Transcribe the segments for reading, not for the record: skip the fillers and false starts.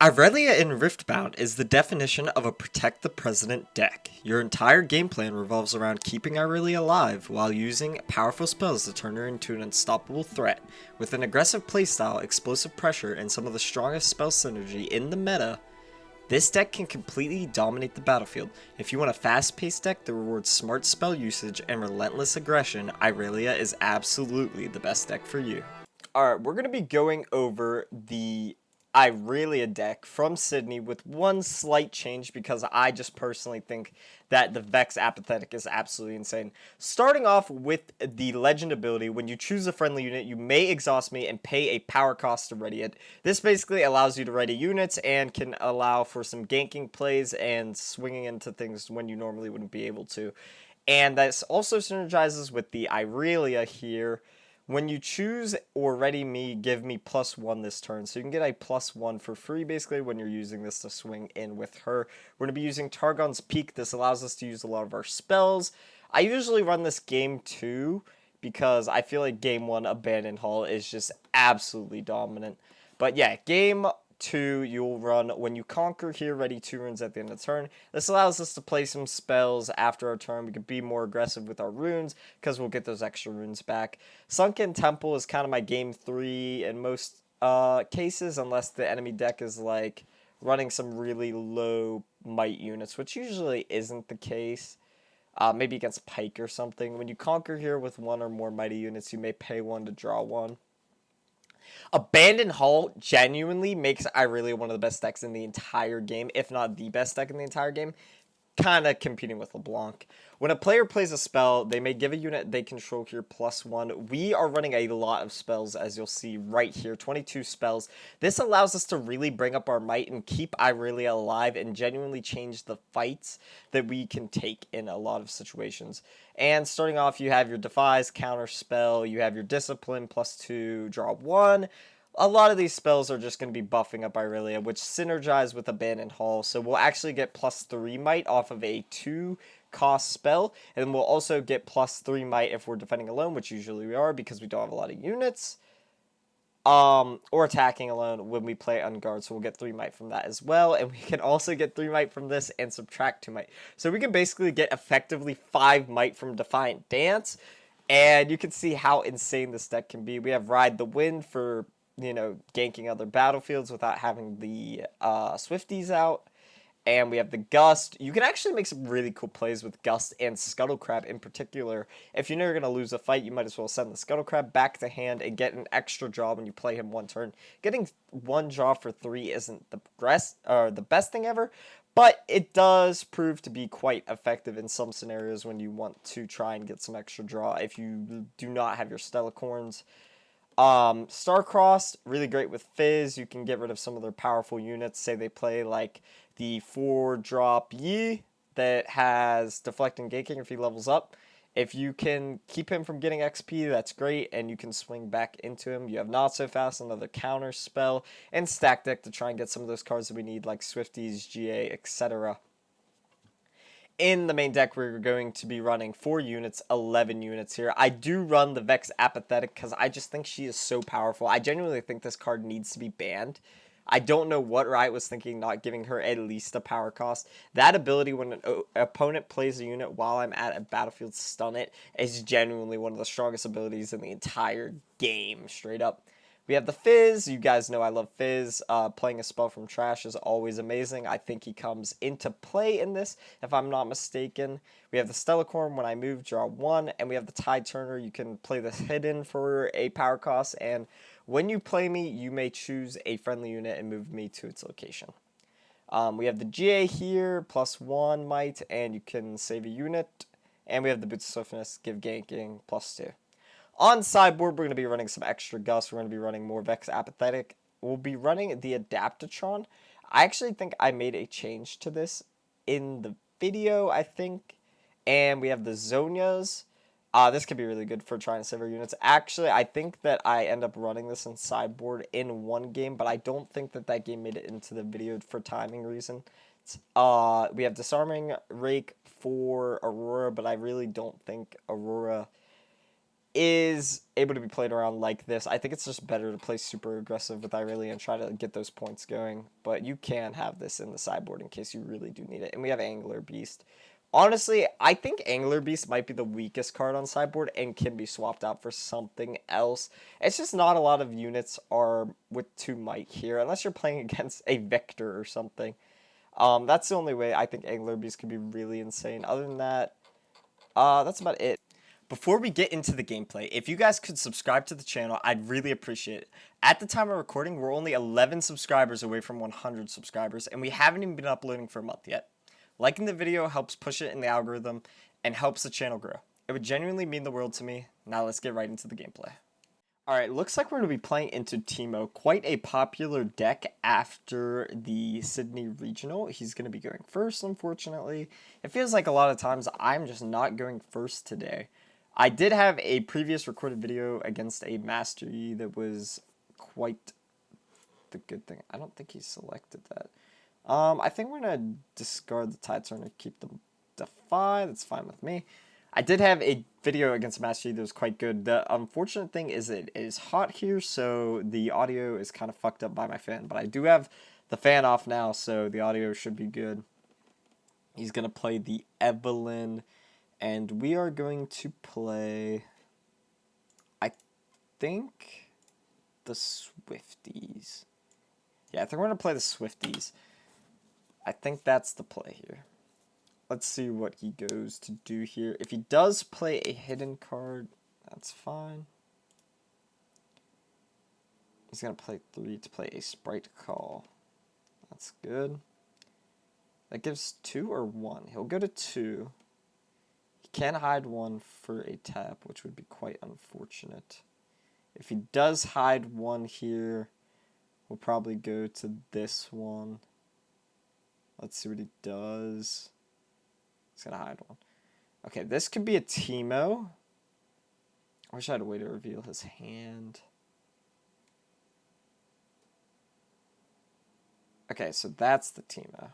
Irelia in Riftbound is the definition of a Protect the President deck. Your entire game plan revolves around keeping Irelia alive while using powerful spells to turn her into an unstoppable threat. With an aggressive playstyle, explosive pressure, and some of the strongest spell synergy in the meta, this deck can completely dominate the battlefield. If you want a fast-paced deck that rewards smart spell usage and relentless aggression, Irelia is absolutely the best deck for you. Alright, we're going to be going over the Irelia deck from Sydney with one slight change because I just personally think that the Vex Apathetic is absolutely insane. Starting off with the legend ability, when you choose a friendly unit, you may exhaust me and pay a power cost to ready it. This basically allows you to ready units and can allow for some ganking plays and swinging into things when you normally wouldn't be able to. And this also synergizes with the Irelia here. When you choose or ready me, give me +1 this turn. So you can get a +1 for free, basically, when you're using this to swing in with her. We're going to be using Targon's Peak. This allows us to use a lot of our spells. I usually run this game 2 because I feel like game 1, Abandoned Hall, is just absolutely dominant. But yeah, game 2, you'll run When You Conquer here, ready 2 runes at the end of the turn. This allows us to play some spells after our turn. We can be more aggressive with our runes because we'll get those extra runes back. Sunken Temple is kind of my game 3 in most cases, unless the enemy deck is like running some really low might units, which usually isn't the case. Maybe against Pike or something. When you conquer here with 1 or more mighty units, you may pay 1 to draw 1. Abandoned Hall genuinely makes Irelia one of the best decks in the entire game, if not the best deck in the entire game, kind of competing with LeBlanc. When a player plays a spell, they may give a unit they control here +1. We are running a lot of spells, as you'll see right here, 22 spells. This allows us to really bring up our might and keep Irelia alive and genuinely change the fights that we can take in a lot of situations. And starting off, you have your Defy's counter spell, you have your Discipline +2, draw 1. A lot of these spells are just going to be buffing up Irelia, which synergize with Abandoned Hall. So we'll actually get +3 might off of a 2-cost spell. And we'll also get +3 might if we're defending alone, which usually we are because we don't have a lot of units. Or attacking alone when we play En Garde. So we'll get 3 might from that as well. And we can also get 3 might from this and subtract 2 might. So we can basically get effectively 5 might from Defiant Dance. And you can see how insane this deck can be. We have Ride the Wind for, ganking other battlefields without having the Swifties out. And we have the Gust. You can actually make some really cool plays with Gust and Scuttle Crab in particular. If you're never going to lose a fight, you might as well send the Scuttle Crab back to hand and get an extra draw when you play him 1 turn. Getting 1 draw for 3 isn't the best thing ever, but it does prove to be quite effective in some scenarios when you want to try and get some extra draw if you do not have your Stellacorns. Starcrossed, really great with Fizz. You can get rid of some of their powerful units. Say they play like the 4-drop Yi that has Deflect and Ganking if he levels up. If you can keep him from getting XP, that's great, and you can swing back into him. You have Not So Fast, another counter spell, and Stack Deck to try and get some of those cards that we need, like Swifties, GA, etc. In the main deck, we're going to be running 4 units, 11 units here. I do run the Vex Apathetic because I just think she is so powerful. I genuinely think this card needs to be banned. I don't know what Riot was thinking not giving her at least a power cost. That ability when an opponent plays a unit while I'm at a battlefield, stun it, is genuinely one of the strongest abilities in the entire game, straight up. We have the Fizz. You guys know I love Fizz. Playing a spell from trash is always amazing. I think he comes into play in this, if I'm not mistaken. We have the Stellacorn. When I move, draw 1. And we have the Tideturner. You can play this hidden for a power cost. And when you play me, you may choose a friendly unit and move me to its location. We have the GA here, +1 might, and you can save a unit. And we have the Boots of Swiftness, give ganking, +2. On sideboard, we're going to be running some extra Gust. We're going to be running more Vex Apathetic. We'll be running the Adaptatron. I actually think I made a change to this in the video, I think. And we have the Zhonyas. This could be really good for trying to save our units. Actually, I think that I end up running this in sideboard in 1 game, but I don't think that that game made it into the video for timing reasons. We have Disarming Rake for Aurora, but I really don't think Aurora is able to be played around like this. I think it's just better to play super aggressive with Irelia and try to get those points going. But you can have this in the sideboard in case you really do need it. And we have Angler Beast. Honestly, I think Angler Beast might be the weakest card on sideboard and can be swapped out for something else. It's just not a lot of units are with 2 might here, unless you're playing against a Vector or something. That's the only way I think Angler Beast could be really insane. Other than that, that's about it. Before we get into the gameplay, if you guys could subscribe to the channel, I'd really appreciate it. At the time of recording, we're only 11 subscribers away from 100 subscribers, and we haven't even been uploading for a month yet. Liking the video helps push it in the algorithm and helps the channel grow. It would genuinely mean the world to me. Now let's get right into the gameplay. Alright, looks like we're going to be playing into Teemo, quite a popular deck after the Sydney Regional. He's going to be going first, unfortunately. It feels like a lot of times I'm just not going first today. I did have a previous recorded video against a Mastery that was quite the good thing. I don't think he selected that. I think we're going to discard the Tideturner, keep the Defy. That's fine with me. I did have a video against Mastery that was quite good. The unfortunate thing is it is hot here, so the audio is kind of fucked up by my fan. But I do have the fan off now, so the audio should be good. He's going to play the Evelyn, and we are going to play, I think, the Swifties. Yeah, I think we're going to play the Swifties. I think that's the play here. Let's see what he goes to do here. If he does play a hidden card, that's fine. He's going to play 3 to play a Sprite Call. That's good. That gives 2 or 1. He'll go to 2. He can hide 1 for a tap, which would be quite unfortunate. If he does hide 1 here, we'll probably go to this one. Let's see what he does. He's going to hide 1. Okay, this could be a Teemo. I wish I had a way to reveal his hand. Okay, so that's the Teemo.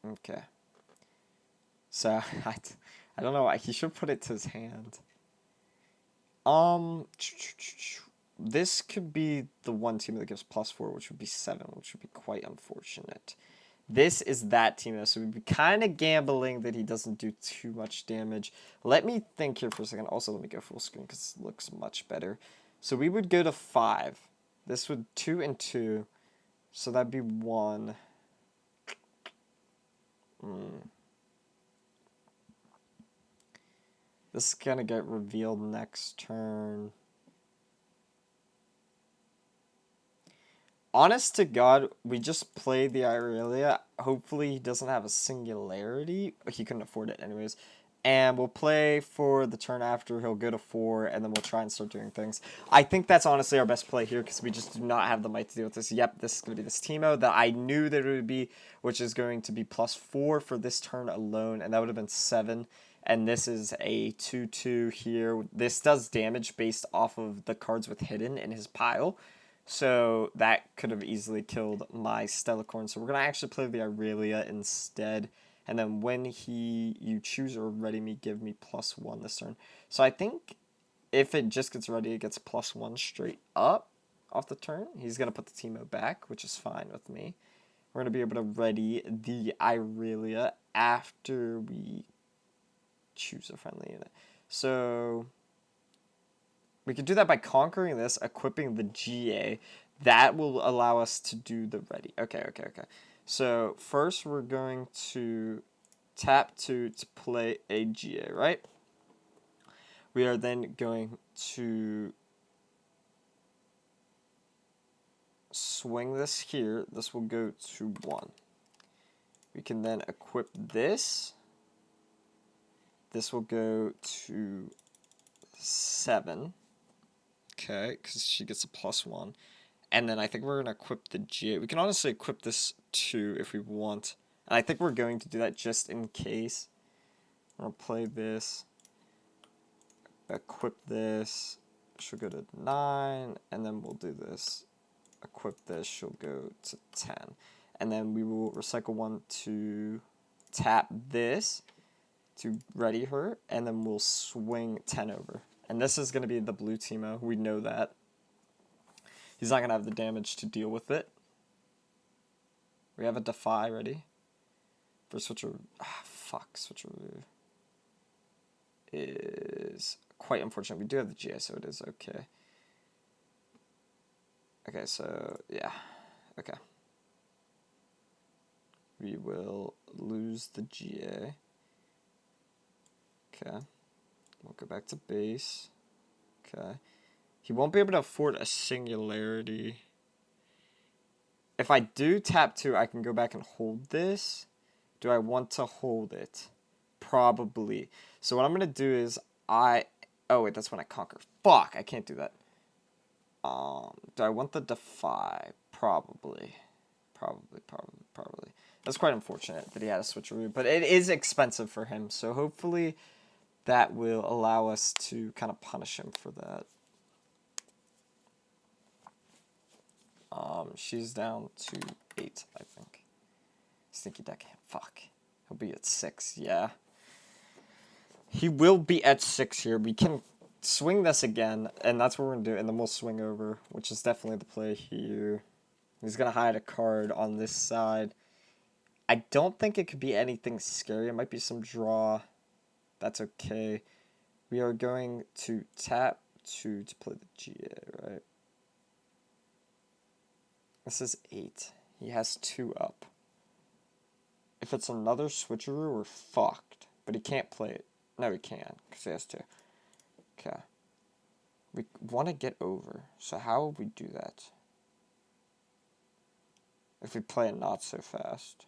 Okay. So, I don't know why. He should put it to his hand. This could be the one Teemo that gives +4, which would be 7, which would be quite unfortunate. This is that Teemo, so we'd be kind of gambling that he doesn't do too much damage. Let me think here for a second. Also, let me go full screen because it looks much better. So we would go to 5. This would 2 and 2. So that'd be 1. This is going to get revealed next turn. Honest to God, we just played the Irelia. Hopefully he doesn't have a singularity. He couldn't afford it anyways. And we'll play for the turn after. He'll go to 4, and then we'll try and start doing things. I think that's honestly our best play here, because we just do not have the might to deal with this. Yep, this is going to be this Teemo that I knew that it would be, which is going to be +4 for this turn alone, and that would have been 7. And this is a 2/2 here. This does damage based off of the cards with hidden in his pile. So that could have easily killed my Stellacorn. So we're going to actually play the Irelia instead. And then when you choose or ready me, give me +1 this turn. So I think if it just gets ready, it gets +1 straight up off the turn. He's going to put the Teemo back, which is fine with me. We're going to be able to ready the Irelia after we choose a friendly unit. So we can do that by conquering this, equipping the GA. That will allow us to do the ready. Okay. So first we're going to tap 2 to play a GA, right? We are then going to swing this here. This will go to 1. We can then equip this. This will go to 7. Okay, because she gets a +1. And then I think we're going to equip the GA. We can honestly equip this too if we want. And I think we're going to do that just in case. I'm going to play this. Equip this. She'll go to 9. And then we'll do this. Equip this. She'll go to 10. And then we will recycle 1 to tap this to ready her. And then we'll swing 10 over. And this is going to be the blue Teemo. We know that. He's not going to have the damage to deal with it. We have a Defy ready. For Switcheroo. Ah, fuck. Switcheroo is quite unfortunate. We do have the GA, so it is okay. Okay, so, yeah. Okay. We will lose the GA. Okay. We'll go back to base. Okay. He won't be able to afford a Singularity. If I do tap 2, I can go back and hold this. Do I want to hold it? Probably. So what I'm going to do is oh wait, that's when I conquer. Fuck, I can't do that. Do I want the Defy? Probably. Probably. That's quite unfortunate that he had a switcheroo, but it is expensive for him, so hopefully that will allow us to kind of punish him for that. She's down to 8, I think. Sneaky deck. Fuck. He'll be at 6, yeah. He will be at 6 here. We can swing this again, and that's what we're going to do, and then we'll swing over, which is definitely the play here. He's going to hide a card on this side. I don't think it could be anything scary. It might be some draw. That's okay. We are going to tap 2 to play the GA, right? This is 8. He has 2 up. If it's another switcheroo, we're fucked. But he can't play it. No, he can, because he has 2. Okay. We want to get over. So how would we do that? If we play it not so fast.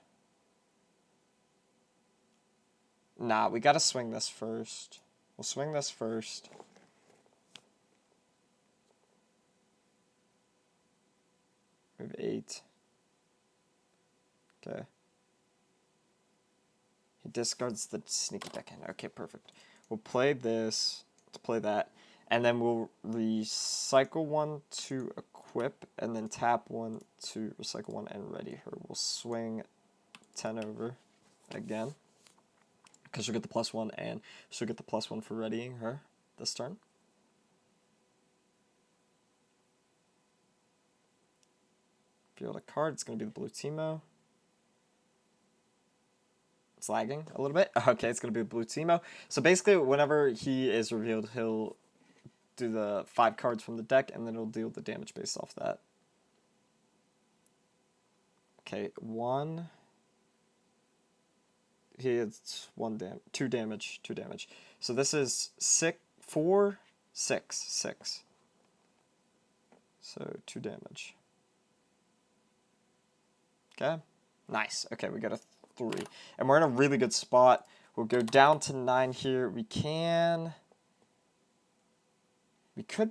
Nah, we gotta swing this first. We'll swing this first. We have 8. Okay. He discards the sneaky deck in. Okay, perfect. We'll play this to play that. And then we'll recycle 1 to equip. And then tap 1 to recycle 1 and ready her. We'll swing 10 over again. Because she'll get the +1 and she'll get the +1 for readying her this turn. If you hold a card, it's going to be the blue Teemo. It's lagging a little bit. Okay, it's going to be the blue Teemo. So basically, whenever he is revealed, he'll do the 5 cards from the deck, and then it'll deal the damage based off that. Okay, 1. He has 2 damage. So this is 4, 6. So 2 damage. Okay, nice. Okay, we got a 3. And we're in a really good spot. We'll go down to 9 here. We could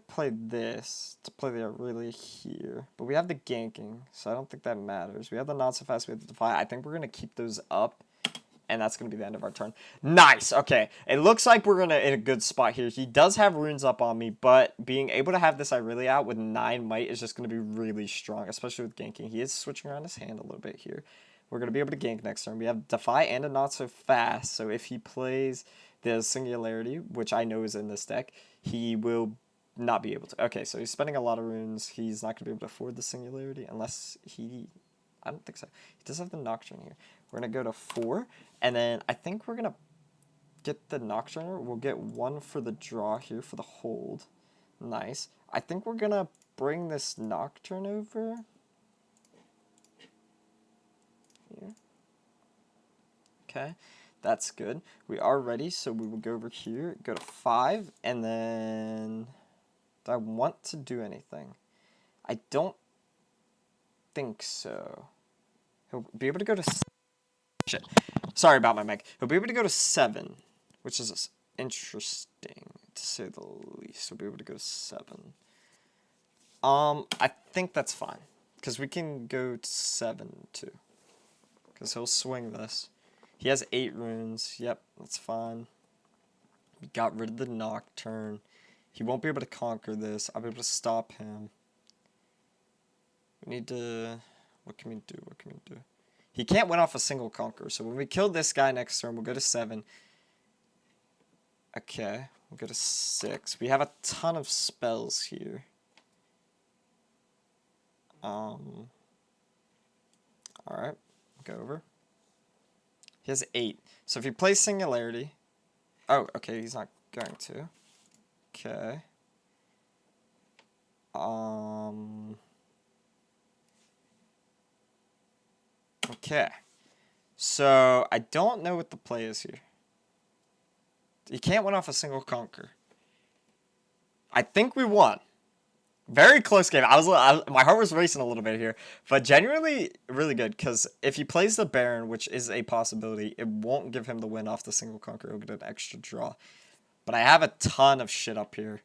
play this to play the Irelia here. But we have the ganking, so I don't think that matters. We have the not so fast, we have the Defy. I think we're going to keep those up. And that's going to be the end of our turn. Nice! Okay, it looks like we're in a good spot here. He does have runes up on me, but being able to have this Irelia out with 9 might is just going to be really strong, especially with ganking. He is switching around his hand a little bit here. We're going to be able to gank next turn. We have Defy and a not so fast, so if he plays the Singularity, which I know is in this deck, he will not be able to. Okay, so he's spending a lot of runes. He's not going to be able to afford the Singularity unless he... I don't think so. He does have the Nocturne here. We're going to go to 4, and then I think we're going to get the Nocturner. We'll get 1 for the draw here for the hold. Nice. I think we're going to bring this Nocturne over. Here. Okay, that's good. We are ready, so we will go over here, go to 5, and then... Do I want to do anything? I don't think so. He'll be able to go to... Shit. Sorry about my mic. He'll be able to go to 7, which is interesting, to say the least. He'll be able to go to 7. I think that's fine, because we can go to 7, too. Because he'll swing this. He has 8 runes. Yep, that's fine. We got rid of the Nocturne. He won't be able to conquer this. I'll be able to stop him. We need to... What can we do? He can't win off a single conquer. So when we kill this guy next turn, we'll go to 7. Okay. We'll go to 6. We have a ton of spells here. Alright, go over. He has 8. So if you play Singularity... Oh, okay, he's not going to. Okay. Okay. So, I don't know what the play is here. You can't win off a single conquer. I think we won. Very close game. My heart was racing a little bit here, but genuinely really good, because if he plays the Baron, which is a possibility, it won't give him the win off the single conquer. He'll get an extra draw. But I have a ton of shit up here.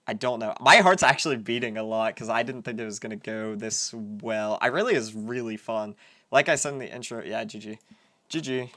I don't know. My heart's actually beating a lot, because I didn't think it was going to go this well. Irelia is really fun. Like I said in the intro, yeah, GG. GG.